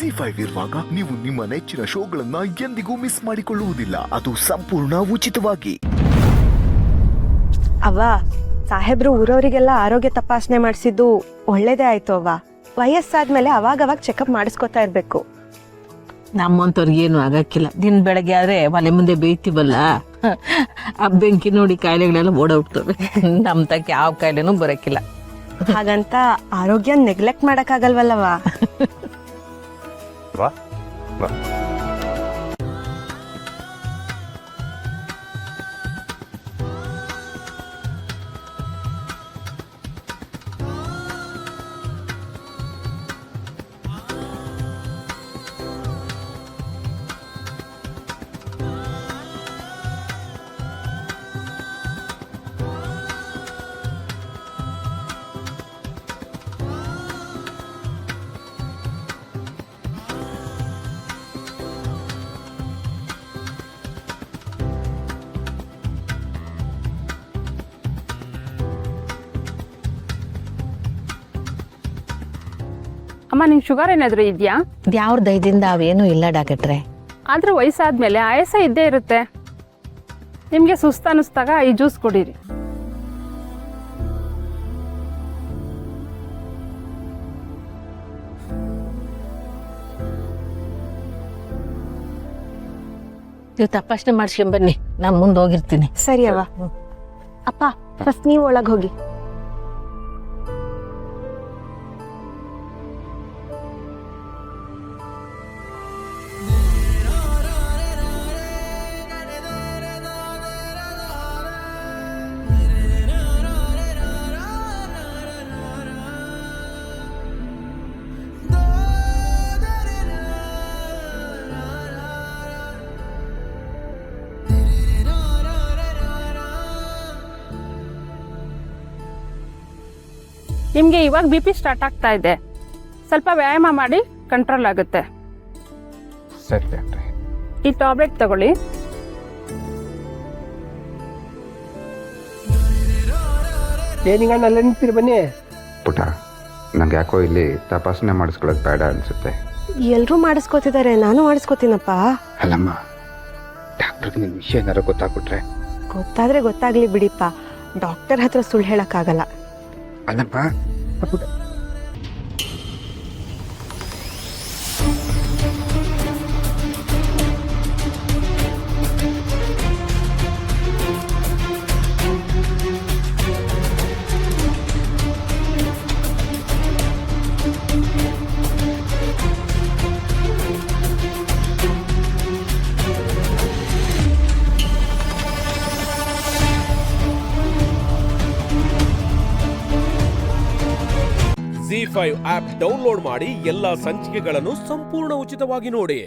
ZEE5 ಇರುವಾಗ ನೀವು ನಿಮ್ಮ ನೆಚ್ಚಿನ ಶೋಗಳನ್ನ ಎಂದಿಗೂ ಮಿಸ್ ಮಾಡಿಕೊಳ್ಳುವುದಿಲ್ಲ. ಅದು ಸಂಪೂರ್ಣ ಉಚಿತವಾಗಿ. ಅವ್ವ, ಸಾಹೇಬ್ರು ಊರವರಿಗೆಲ್ಲ ಆರೋಗ್ಯ ತಪಾಸಣೆ ಮಾಡಿಸಿದ್ದು ಒಳ್ಳೇದೇ ಆಯ್ತು ಅವ್ವ. ವಯಸ್ಸಾದ್ಮೇಲೆ ಅವಾಗವಾಗ ಚೆಕಪ್ ಮಾಡಿಸ್ಕೊತಾ ಇರ್ಬೇಕು. ನಮ್ಮಂತವ್ರಿಗೆ ಏನು ಆಗಕ್ಕಿಲ್ಲ. ದಿನ ಬೆಳಗ್ಗೆ ಆದ್ರೆ ಮನೆ ಮುಂದೆ ಬೇಯ್ತೀವಲ್ಲ, ಆ ಬೆಂಕಿ ನೋಡಿ ಕಾಯಿಲೆಗಳೆಲ್ಲ ಓಡೋಗ್ತವೆ. ನಮ್ ತಕ್ಕ ಯಾವ ಕಾಯಿಲೆನೂ ಬರಕ್ಕಿಲ್ಲ. ಹಾಗಂತ ಆರೋಗ್ಯ ನೆಗ್ಲೆಕ್ಟ್ ಮಾಡಕ್ಕಾಗಲ್ವಲ್ಲವ. ಅಮ್ಮ, ನಿಂಗೆ ಶುಗರ್ ಏನಾದರೂ ಇದೆಯಾ? ಯಾವ್ರ ದಯದಿಂದ ಅವೇನೂ ಇಲ್ಲ ಡಾಕ್ಟ್ರೆ. ಆದ್ರೆ ವಯಸ್ಸಾದ್ಮೇಲೆ ಆಯಾಸ ಇದ್ದೇ ಇರುತ್ತೆ. ನಿಮಗೆ ಸುಸ್ತು ಅನ್ನಿಸ್ದಾಗ ಈ ಜ್ಯೂಸ್ ಕುಡೀರಿ. ನೀವು ತಪಾಸಣೆ ಮಾಡಿಸ್ಕೊಂಬನ್ನಿ, ನಾನು ಮುಂದೆ ಹೋಗಿರ್ತೀನಿ. ಸರಿ ಅವ್ವ. ಅಪ್ಪ, ಫಸ್ಟ್ ನೀವು ಒಳಗೆ ಹೋಗಿ. ನಿಮಗೆ ಇವಾಗ BP ಸ್ಟಾರ್ಟ್ ಆಗ್ತಾ ಇದೆ. ಸ್ವಲ್ಪ ವ್ಯಾಯಾಮ ಮಾಡಿ ಕಂಟ್ರೋಲ್ ಆಗುತ್ತೆ. ಸರಿ ಡಾಕ್ಟ್ರೆ. ಈ ಟ್ಯಾಬ್ಲೆಟ್ ತಗೊಳ್ಳಿ. ಏನಿಂಗಣ್ಣ ಅಲ್ಲೇ ನಿಂತೀರಿ, ಬನ್ನಿ. ಪುಟ, ನಂಗೆ ಯಾಕೋ ಇಲ್ಲಿ ತಪಾಸಣೆ ಮಾಡಿಸ್ಕೊಳ್ಳೋದು ಬೇಡ ಅನ್ಸುತ್ತೆ. ಎಲ್ರೂ ಮಾಡಿಸ್ಕೋತಿದ್ದಾರೆ, ನಾನು ಮಾಡಿಸ್ಕೋತೀನಪ್ಪ. ಅಲ್ಲಮ್ಮ, ಡಾಕ್ಟ್ರಿಗೆ ನಿನ್ನ ವಿಷಯ ಏನಾರು ಗೊತ್ತಾಗ್ಬಿಟ್ರೆ? ಗೊತ್ತಾದ್ರೆ ಗೊತ್ತಾಗ್ಲಿ ಬಿಡಿಪ್ಪ, ಡಾಕ್ಟರ್ ಹತ್ರ ಸುಳ್ಳು ಹೇಳಕ್ಕಾಗಲ್ಲ. ಅಲ್ಲಪ್ಪ ಪುಟ. ZEE5 ಆಪ್ ಡೌನ್ಲೋಡ್ ಮಾಡಿ ಎಲ್ಲಾ ಸಂಚಿಕೆಗಳನ್ನು ಸಂಪೂರ್ಣ ಉಚಿತವಾಗಿ ನೋಡಿ.